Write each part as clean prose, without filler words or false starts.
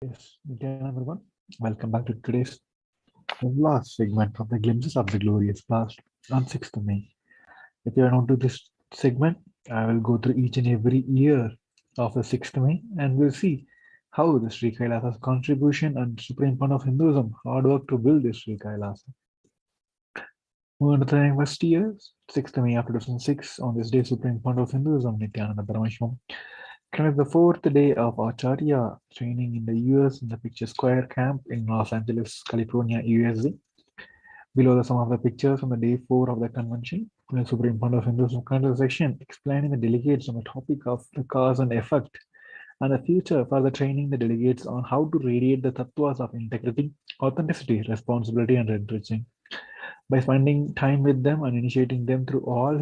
Yes, again, everyone. Welcome back to today's last segment of the Glimpses of the Glorious Past on 6th May. If you are new to this segment, I will go through each and every year of the 6th May and we'll see how the Sri Kailasa's contribution and Supreme Fund of Hinduism hard work to build this Sri Kailasa. Moving to the next years, 6th May of 2006, on this day, Supreme Fund of Hinduism, Nithyananda Paramashivam, connected the fourth day of Acharya training in the US in the Picture Square camp in Los Angeles, California, USA. Below are some of the pictures from the day 4 of the convention. The Supreme Fund of Hinduism conducted a section explaining the delegates on the topic of the cause and effect and the future for the training the delegates on how to radiate the tattvas of integrity, authenticity, responsibility, and enriching. By spending time with them and initiating them through all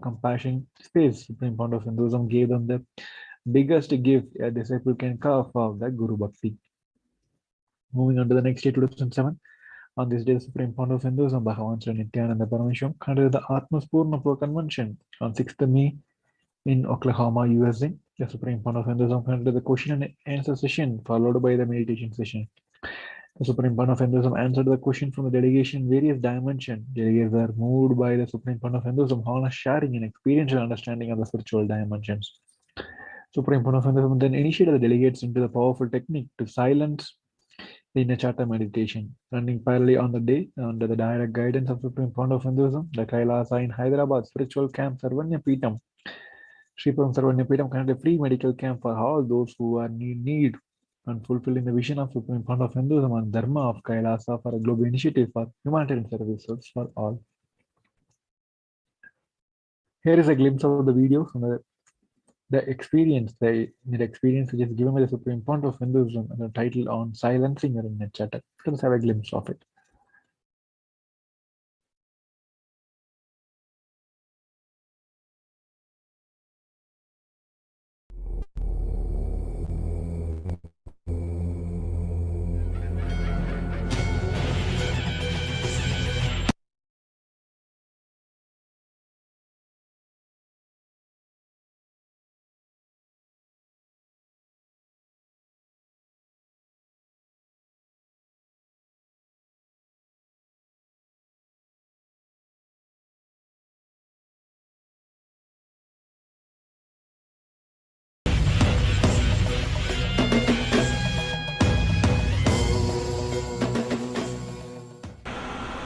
compassion space, Supreme Fund of Hinduism gave them the biggest gift a disciple can carve of the Guru Bhakti. Moving on to the next year, 2007, on this day, the Supreme Fund of Hinduism, Bhagavan Sri Nithyananda Paramashivam, conducted the Atmaspurnapur Convention on 6th May in Oklahoma, USA. The Supreme Fund of Hinduism conducted the question and answer session, followed by the meditation session. The Supreme Fund of Hinduism answered the question from the delegation in various dimensions. Delegates were moved by the Supreme Fund of Hinduism, honest sharing and experiential understanding of the spiritual dimensions. Supreme Fund of Hinduism then initiated the delegates into the powerful technique to silence the inner chatter meditation. Running parallelly on the day, under the direct guidance of Supreme Fund of Hinduism, the Kailasa in Hyderabad spiritual camp Sarvanya Peetam, Sripuram Sarvanya Peetam conducted a free medical camp for all those who are in need and fulfilling the vision of Supreme Fund of Hinduism and Dharma of Kailasa for a global initiative for humanitarian services for all. Here is a glimpse of the video from the experience which is given by the Supreme Fund of Hinduism and the title on silencing your inner chatter. Let's have a glimpse of it.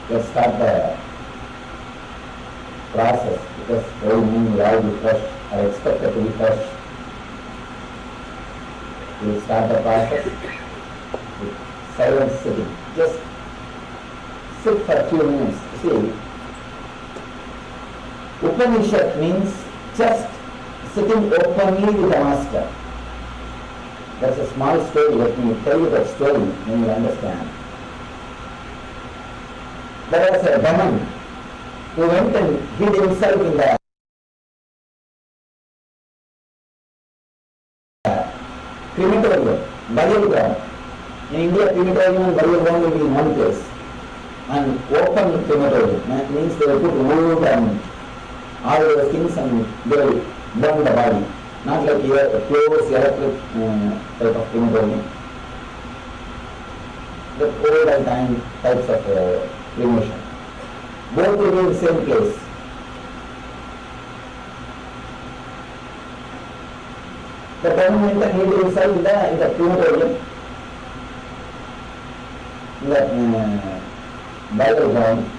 Let's start the process because all mean all be fresh are expected to be fresh. We'll start the process with silent sitting. Just sit for a few minutes. See, Upanishad means just sitting openly with the master. That's a small story. Let me tell you that story, then you understand. There was a demon who went and hid himself in the crematorium, burial ground. In India, crematorium and burial ground will be in one place. And open crematorium, that means they will put wood and all those things and they will burn the body. Not like here, a close electric type of crematorium. The old and time types of cremation. Both will be in the same place. The government and hid himself in the crematorium, in the burial ground.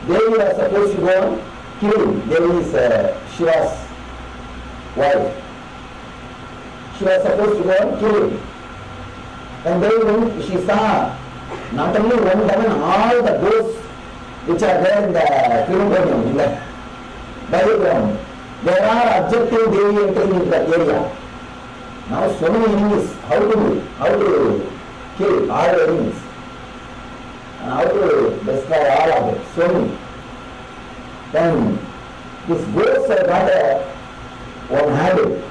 Devi was supposed to go and kill him. Devi is Shiva's wife. She was supposed to go and kill him. And then she saw not only one demon, all the ghosts which are there in the crematorium, in the burial ground, they are objecting Devi entering into that area. Now so many enemies, how to kill all the enemies and how to destroy all of them, so many. Then these ghosts have got one habit.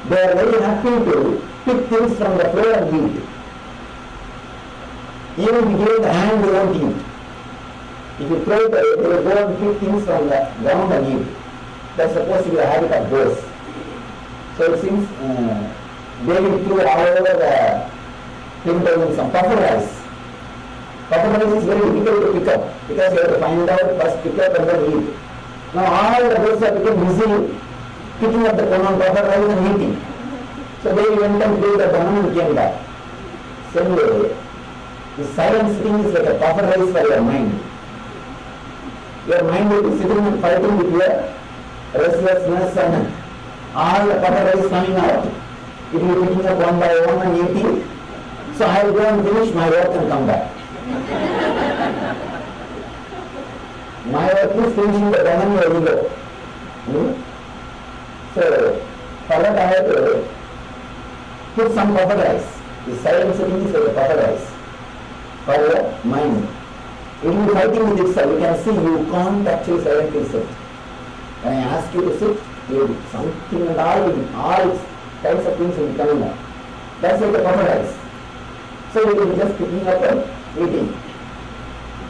They are very happy to pick things from the floor and eat. Even if you give the hand, they won't eat. If you throw it away, they will go and pick things from the ground and eat. That's supposed to be the habit of ghosts. So it seems David threw all over the 10,000 some puffer rice. Puffer rice is very difficult to pick up because you have to find out, first pick up and then eat. Now all the birds have become busy picking up the puffer rice and eating. So they went and gave the banana and came back. Same way, the silent sitting is like a puffer rice for your mind. Your mind will be sitting and fighting with your restlessness and all the puffer rice coming out. It will be picking up one by one and eating. So I will go and finish my work and come back. My work is finishing the banana and ego. So for that I have to put some puffer rice. The silent sitting is like a puffer rice for your mind. It will be fighting with itself. You can see you can't actually silently sit. When I ask you to sit, you will something and all kinds of things will be coming up. That's like a puffer rice. So we will be just picking up and eating.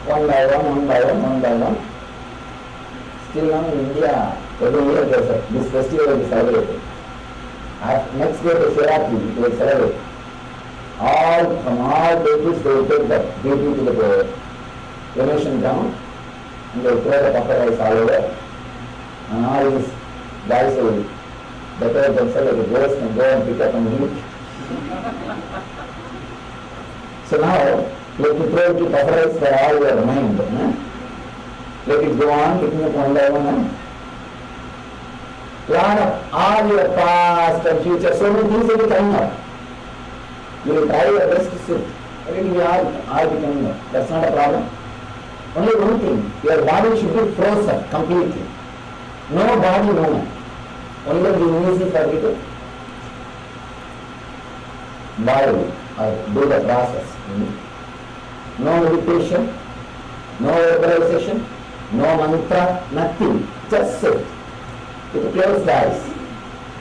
One by one. Still now in India, every year this festival will be celebrated. Next day the Shivratri, it will celebrate. From all places they will take the deity to the donation ground and they will throw the puffer rice all over. And all these guys will decorate themselves like a ghost and go and pick up and eat. So now, let me throw the puffer rice for all your mind. Let it go on, picking up one by one. Plan of all your past and future, so many things will be coming up. You will try your best to sit. Really, we are becoming up. That's not a problem. Only one thing, your body should be frozen completely. No body movement. Only the easy for you to boil or do the process. No meditation, no verbalization, no mantra, nothing. Just sit. With closed eyes.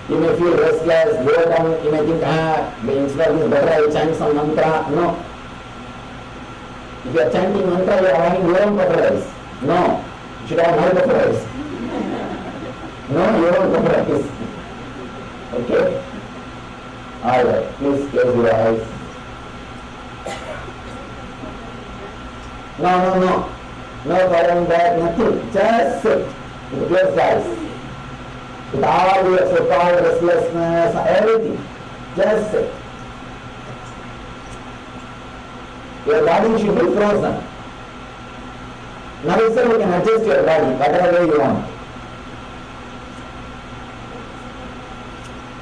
You may feel restless, go down, you may think, instead of this better I will chant some mantra. No. If you are chanting mantra, you are having your own puffer rice. No. You should have my puffer rice. No, your own puffer rice. Okay? Alright, please close your eyes. No. No following back, nothing. Just sit with closed eyes. With all your so-called restlessness, everything. Just sit. Your body should be frozen. Now itself you can adjust your body whatever way you want.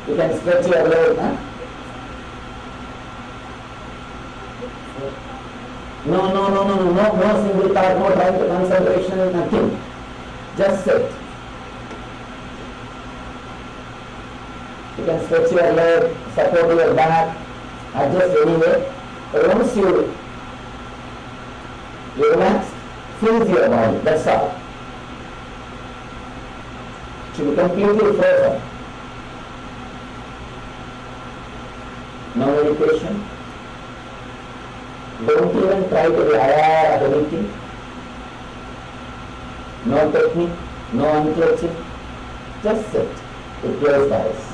You can stretch your leg. No single thought, no trying to concentration, nothing. Just sit. You can stretch your leg, support your back, adjust anyway. But once you relax, freeze your body, that's all. It should be completely frozen. No meditation. Don't even try to be aware of anything. No technique, no unclenching. Just sit with closed eyes.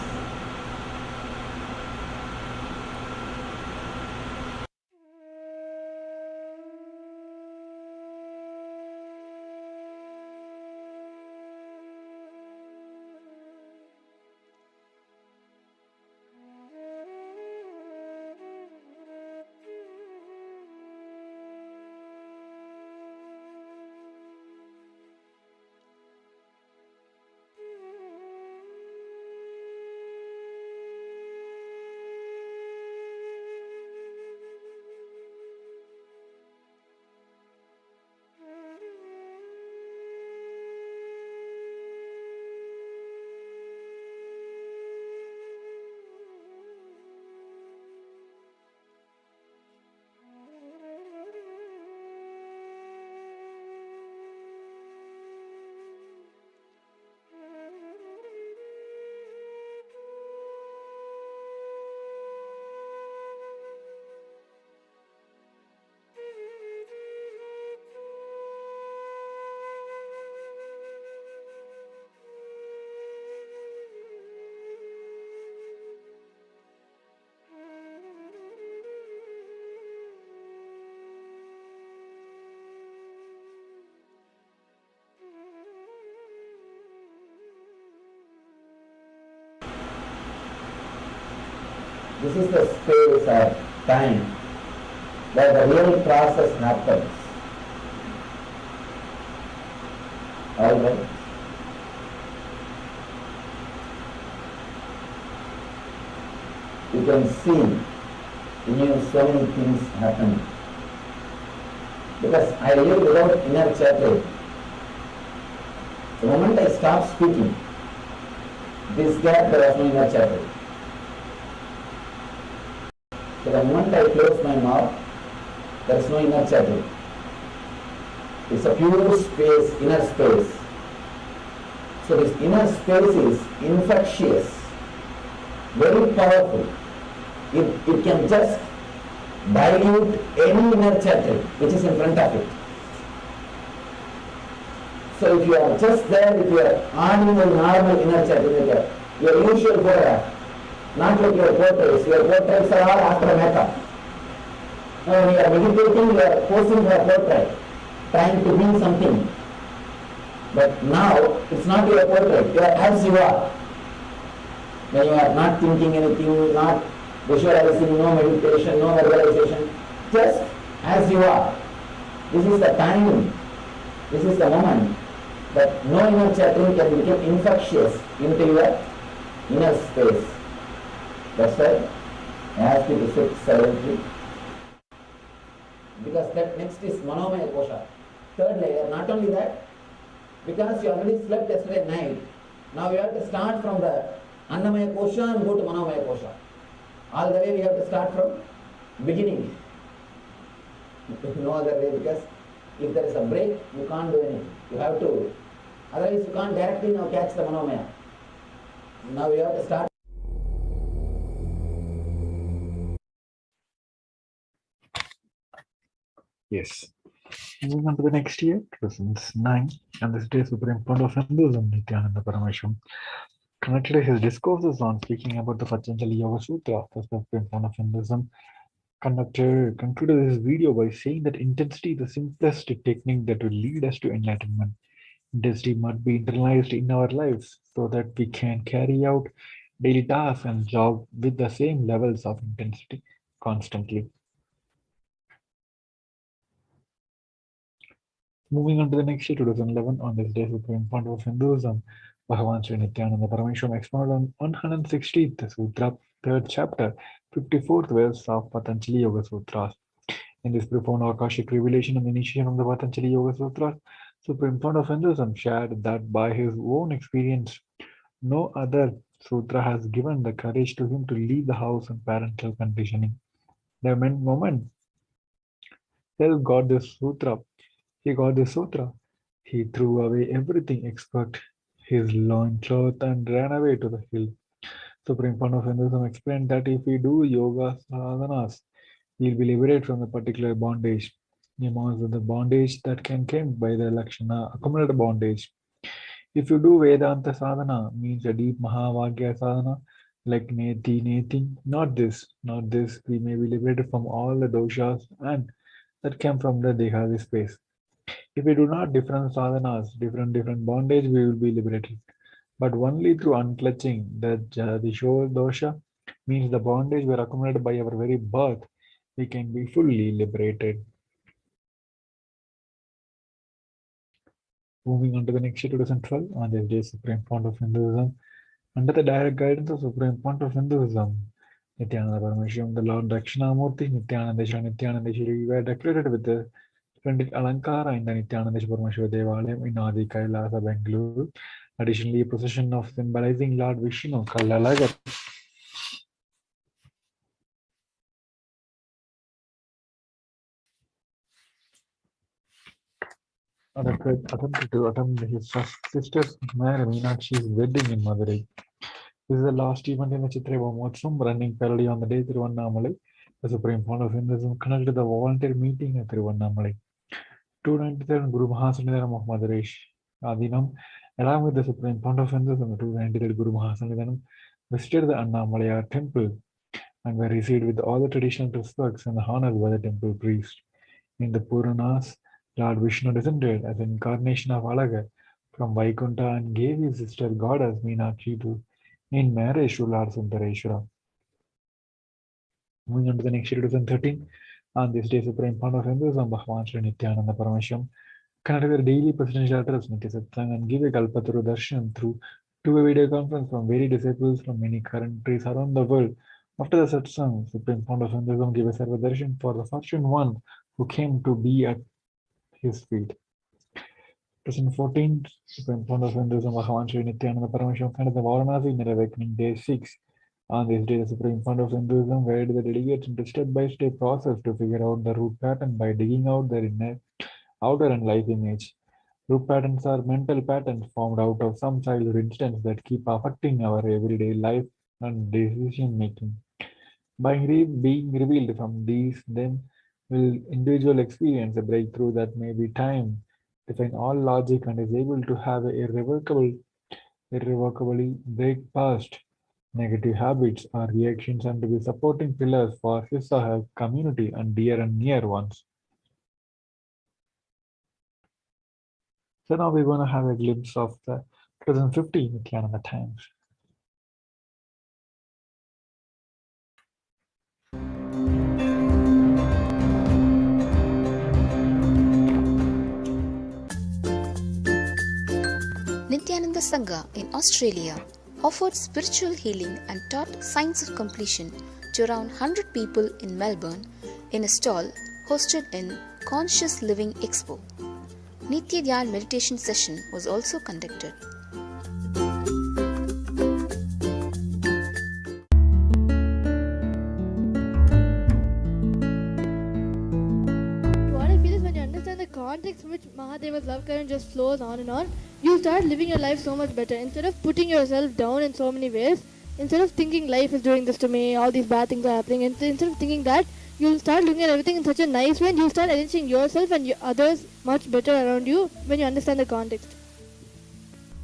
This is the space or time where the real process happens. Alright? You can see in you so many things happening. Because I live without inner chatter. The moment I stop speaking, this gap there was no inner chatter. So the moment I close my mouth, there is no inner chatter. It's a pure space, inner space. So this inner space is infectious, very powerful. It can just dilute any inner chatter which is in front of it. So if you are just there with your ordinary, normal inner chatter, like your usual photograph, not like your portraits. Your portraits are all after makeup. Now when you are meditating, you are posing for a portrait, trying to be something. But now it's not your portrait, you are as you are. When you are not thinking anything, not visualizing, no meditation, no verbalization, just as you are. This is the time, this is the moment that no inner chattering can become infectious into your inner space. That's why I ask you to sit silently. Because that next is Manomaya Kosha. Third layer, not only that, because you already slept yesterday night, now you have to start from the Annamaya Kosha and go to Manomaya Kosha. All the way we have to start from beginning. No other way, because if there is a break, you can't do anything. You have to, otherwise you can't directly now catch the Manomaya. Now you have to start. Yes. Moving on to the next year, 2009, and this day Supreme Founder of Hinduism, Nithyananda Paramashivam, connected his discourses on speaking about the Patanjali Yoga Sutra, the Supreme Founder of Hinduism, concluded this video by saying that intensity is the simplest technique that will lead us to enlightenment. Intensity must be internalized in our lives so that we can carry out daily tasks and job with the same levels of intensity constantly. Moving on to the next year, 2011, on this day, Supreme Founder of Hinduism, Bhagavan Sri Nithyananda Paramashivam expounded on 160th Sutra, 3rd chapter, 54th verse of Patanjali Yoga Sutras. In this profound Akashic revelation and initiation of the Patanjali Yoga Sutras, Supreme Founder of Hinduism shared that by his own experience, no other sutra has given the courage to him to leave the house and parental conditioning. The moment self got this sutra, he got the sutra. He threw away everything except his loincloth and ran away to the hill. Supreme Founder of Hinduism explained that if we do yoga sadhanas, we'll be liberated from a particular bondage. Nyamas is the bondage that can come by the Lakshana accumulated bondage. If you do Vedanta sadhana, means a deep Mahavagya sadhana, like Neti, not this, we may be liberated from all the doshas and that came from the Dehadi space. If we do not different sadhanas, different bondage, we will be liberated. But only through unclutching the Jadisho dosha, means the bondage were accumulated by our very birth, we can be fully liberated. Moving on to the next year, 2012, on this day, Supreme Founder of Hinduism, under the direct guidance of Supreme Founder of Hinduism, Nithyananda Paramashivam, the Lord Dakshinamurti, Nithyanandeshwari were decorated with the splendid Alankara in the Nithyanandeshwari Paramashiva Devalayam in Adi Kailasa, Bengaluru. Additionally, a procession of symbolizing Lord Vishnu, Kailasa, attempted to attend his sister's Mary Meenakshi's wedding in Madurai. This is the last event in the Chitra Brahmotsavam running parallelly on the day Tiruvannamalai. The Supreme Founder of Hinduism conducted the volunteer meeting at Tiruvannamalai. 293rd Guru Mahasanidhanam of Madurai Adinam, along with the Supreme Founder of Hinduism, the 293rd Guru Mahasanidhanam, visited the Annamalaya temple and were received with all the traditional respects and honors by the temple priest. In the Puranas, Lord Vishnu descended as an incarnation of Alaga from Vaikuntha and gave his sister goddess Meenakshi in marriage to Lord Sundareshwara. Moving on to the next year, 2013, on this day, Supreme Founder of Hinduism, Bhagavan Sri Nithyananda Paramashivam conducted a daily presidential address, Nitya Satsang, and gave a Kalpataru darshan through two-way video conference from very disciples from many countries around the world. After the satsang, Supreme Founder of Hinduism gave a Sarva darshan for the fortune one who came to be at his feet. 2014, Supreme Founder of Hinduism, Bhagavan Sri Nithyananda Paramashivam conducted the Varanasi Inner Awakening Day 6. On this day, the Supreme Founder of Hinduism guided the delegates into step-by-step process to figure out the root pattern by digging out their inner, outer and life image. Root patterns are mental patterns formed out of some childhood incidents that keep affecting our everyday life and decision making. By being revealed from these, then will individual experience a breakthrough that may be time, define all logic and is able to have a irrevocably break past negative habits or reactions and to be supporting pillars for his or her community and dear and near ones. So now we're going to have a glimpse of the 2015 Nithyananda Times. Nithyananda Sangha in Australia offered spiritual healing and taught science of completion to around 100 people in Melbourne in a stall hosted in Conscious Living Expo. Nitya Dhyan meditation session was also conducted. What I feel is when you understand the context in which Mahadeva's love current just flows on and on, you start living your life so much better. Instead of putting yourself down in so many ways, instead of thinking life is doing this to me, all these bad things are happening, instead of thinking that, you'll start looking at everything in such a nice way and you'll start arranging yourself and others much better around you when you understand the context.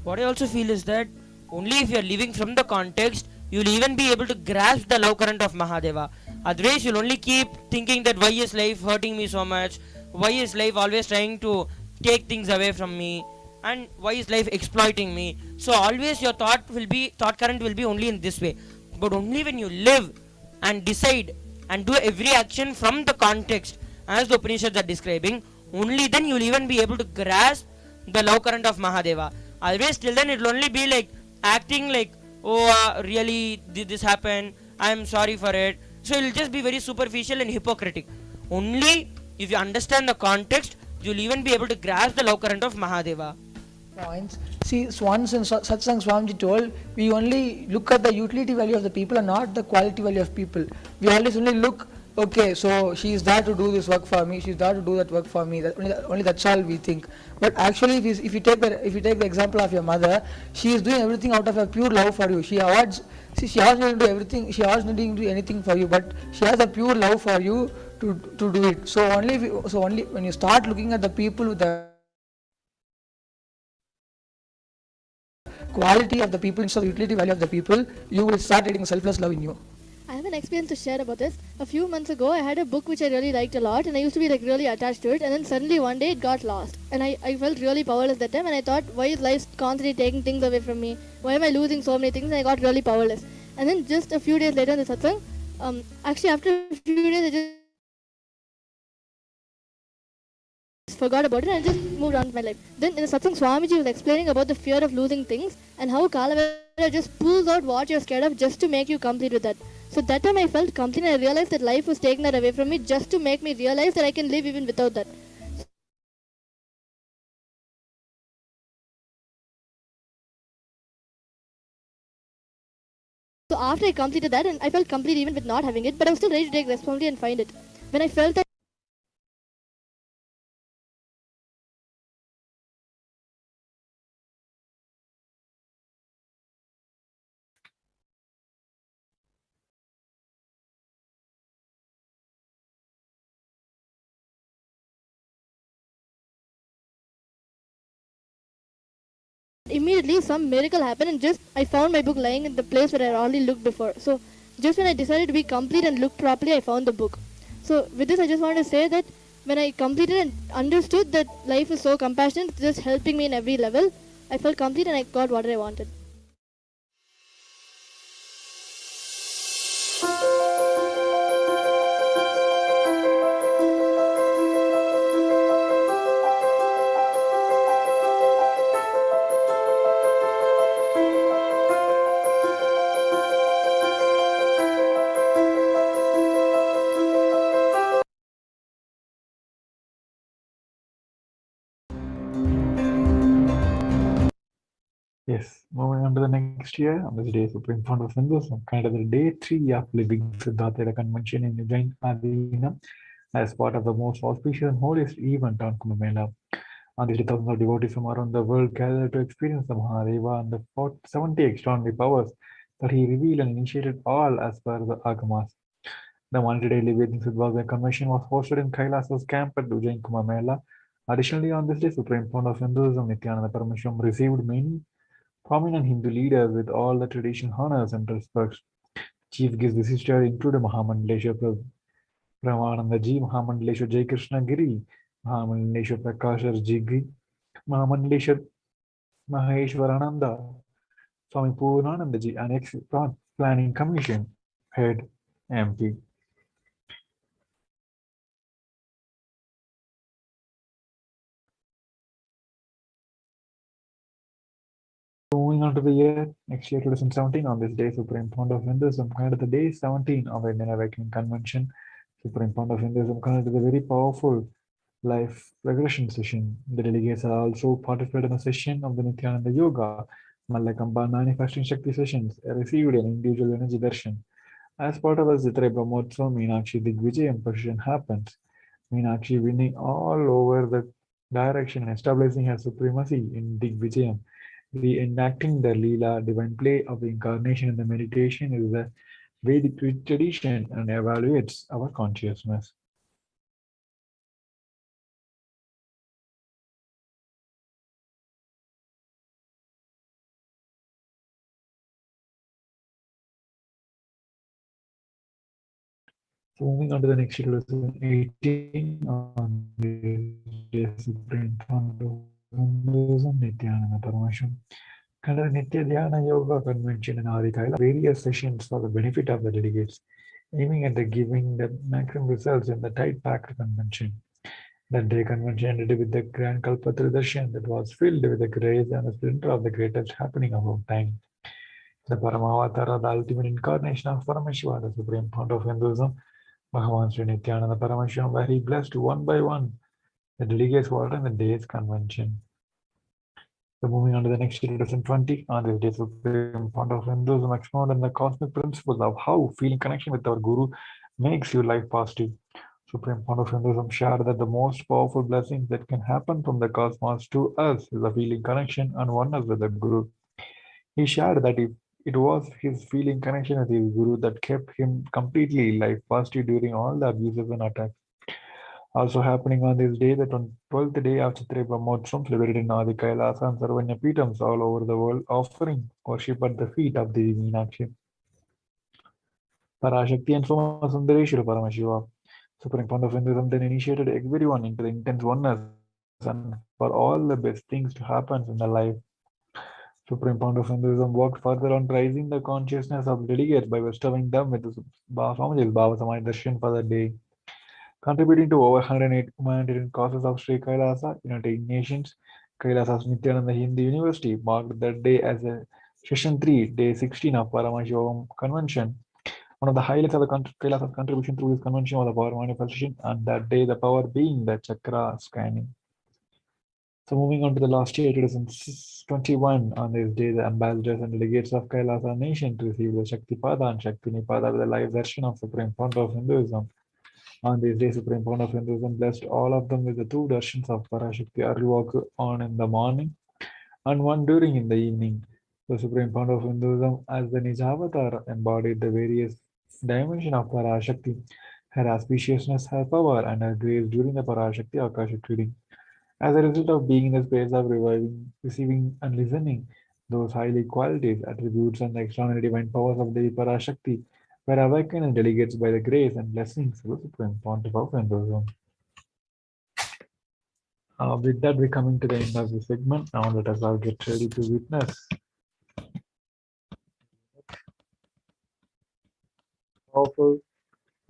What I also feel is that only if you are living from the context, you'll even be able to grasp the love current of Mahadeva. Otherwise, you'll only keep thinking that why is life hurting me so much? Why is life always trying to take things away from me? And why is life exploiting me? So always your thought current will be only in this way. But only when you live and decide and do every action from the context as the Upanishads are describing, only then you will even be able to grasp the love current of Mahadeva. Otherwise, till then it will only be like acting like, oh, really did this happen? I am sorry for it. So it will just be very superficial and hypocritic. Only if you understand the context, you will even be able to grasp the love current of Mahadeva. Points. See, once in Satsang Swamiji told, we only look at the utility value of the people and not the quality value of people. We always only look, okay, so she is there to do this work for me, she is there to do that work for me. Only that's all we think. But actually, if you take the example of your mother, she is doing everything out of a pure love for you. She avoids not do everything. She avoids not doing anything for you, but she has a pure love for you to do it. So only when you start looking at the people with the quality of the people instead of the utility value of the people, you will start getting selfless love in you. I have an experience to share about this. A few months ago, I had a book which I really liked a lot and I used to be like really attached to it, and then suddenly one day it got lost and I felt really powerless that time, and I thought, why is life constantly taking things away from me? Why am I losing so many things? And I got really powerless. And then just a few days later in the satsang, actually after a few days I just forgot about it and I just moved on with my life. Then in the satsang, Swamiji was explaining about the fear of losing things and how Kalavera just pulls out what you're scared of just to make you complete with that. So that time I felt complete and I realized that life was taking that away from me just to make me realize that I can live even without that. So after I completed that, and I felt complete even with not having it, but I was still ready to take responsibility and find it. When I felt that immediately some miracle happened and just I found my book lying in the place where I already looked before. So just when I decided to be complete and look properly, I found the book. So with this I just want to say that when I completed and understood that life is so compassionate, just helping me in every level, I felt complete and I got what I wanted. Yes, moving on to the next year, on this day, Supreme Founder of Hinduism, kind of the day 3 of living Siddhartha convention in Ujjain Adina as part of the most auspicious and holiest event on Kumbh Mela. On this day, thousands of devotees from around the world gathered to experience the Mahadeva and the 70 extraordinary powers that he revealed and initiated all as per the Agamas. The multi-day living Siddhartha convention was hosted in Kailasa's camp at Ujjain Kumbh Mela. Additionally, on this day, Supreme Founder of Hinduism, Nithyananda Paramashivam, received many prominent Hindu leaders with all the traditional honors and respects. Chief guests this year included Mahamandaleshwar Pramanandaji, Mahamandaleshwar Jai Krishna Giri, Mahamandaleshwar Prakashar Jigi, Mahamandaleshwar Maheshwarananda, Swami Purnanandaji, and ex-planning commission head MP. Moving on to the year, next year 2017, on this day, Supreme Founder of Hinduism conducted the day 17 of the Indian Awakening Convention. Supreme Founder of Hinduism conducted a very powerful life regression session. The delegates are also participated in a session of the Nithyananda Yoga, Mallakamba Manifesting Shakti sessions, received an individual energy darshan. As part of the Zitra Brahmotsav, Meenakshi Digvijayam procession happens. Meenakshi winning all over the direction and establishing her supremacy in Digvijayam. Reenacting the Leela, divine play of the incarnation in the meditation is the Vedic tradition and evaluates our consciousness. So moving on to the next year, 2018, on the Supreme Founder of Hinduism, Nithyananda Paramashivam, conducted Nitya Dhyana Yoga Convention in Adi Kailasa, various sessions for the benefit of the delegates, aiming at giving the maximum results in the tight-packed convention. That day convention ended with the grand Kalpatra darshan that was filled with the grace and the splendor of the greatest happening of our time. The Paramavatara, the ultimate incarnation of Paramashiva, the Supreme Founder of Hinduism, Bhagavan Sri Nithyananda Paramashivam, were he blessed one by one the delegates who attended the day's convention. So moving on to the next year, 2020, on this day, Supreme Founder of Hinduism explored on the cosmic principles of how feeling connection with our Guru makes your life positive. Supreme Founder of Hinduism shared that the most powerful blessings that can happen from the cosmos to us is a feeling connection and oneness with the Guru. He shared that it was his feeling connection with his Guru that kept him completely life positive during all the abuses and attacks. Also happening on this day, the 12th day of Chitra Brahmotsavam, celebrated in Adi Kailasa and Sarvanya Peetams all over the world, offering worship at the feet of the Meenakshi, Parashakti and Somasundareshwara Paramashiva. Supreme Founder of Hinduism then initiated everyone into the intense oneness and for all the best things to happen in the life. Supreme Founder of Hinduism worked further on raising the consciousness of delegates by bestowing them with the Swamiji's Bhava Samaj Darshan for the day. Contributing to over 108 humanitarian causes of Sri Kailasa, United Nations, Kailasa's Nithyananda Hindu University marked that day as a Session 3, Day 16 of Paramashivoham Convention. One of the highlights of the Kailasa's contribution through this convention was the power manifestation, and that day the power being the chakra scanning. So moving on to the last year, 2021, on this day, the ambassadors and delegates of Kailasa nation received the Shaktipada and Shakti Nipada with the live darshan of Supreme Founder of Hinduism. On this day, Supreme Founder of Hinduism blessed all of them with the 2 darshans of Parashakti Arulvaku, on in the morning and one during in the evening. The Supreme Founder of Hinduism, as the Nijavatar, embodied the various dimensions of Parashakti, her auspiciousness, her power, and her grace during the Parashakti Akashic reading. As a result of being in the space of reviving, receiving, and listening, those highly qualities, attributes, and the extraordinary divine powers of the Parashakti were awakened and delegates by the grace and blessings of the Supreme Founder of Hinduism. With that, we're coming to the end of the segment. Now let us all get ready to witness powerful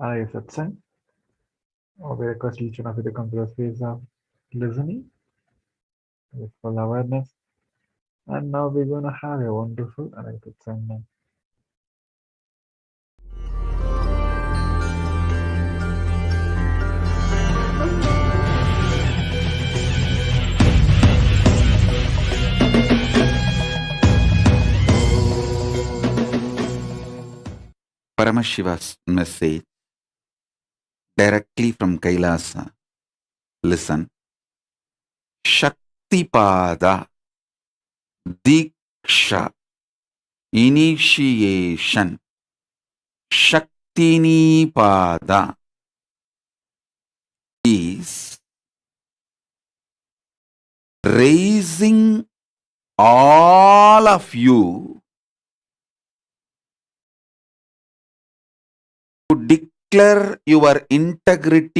satsang. We request each one of you to come to a space of listening with full awareness. And now we're going to have a wonderful satsang. Paramashiva's message directly from Kailasa. Listen. Shaktipada, Diksha, initiation. Shaktinipada is raising all of you to declare your integrity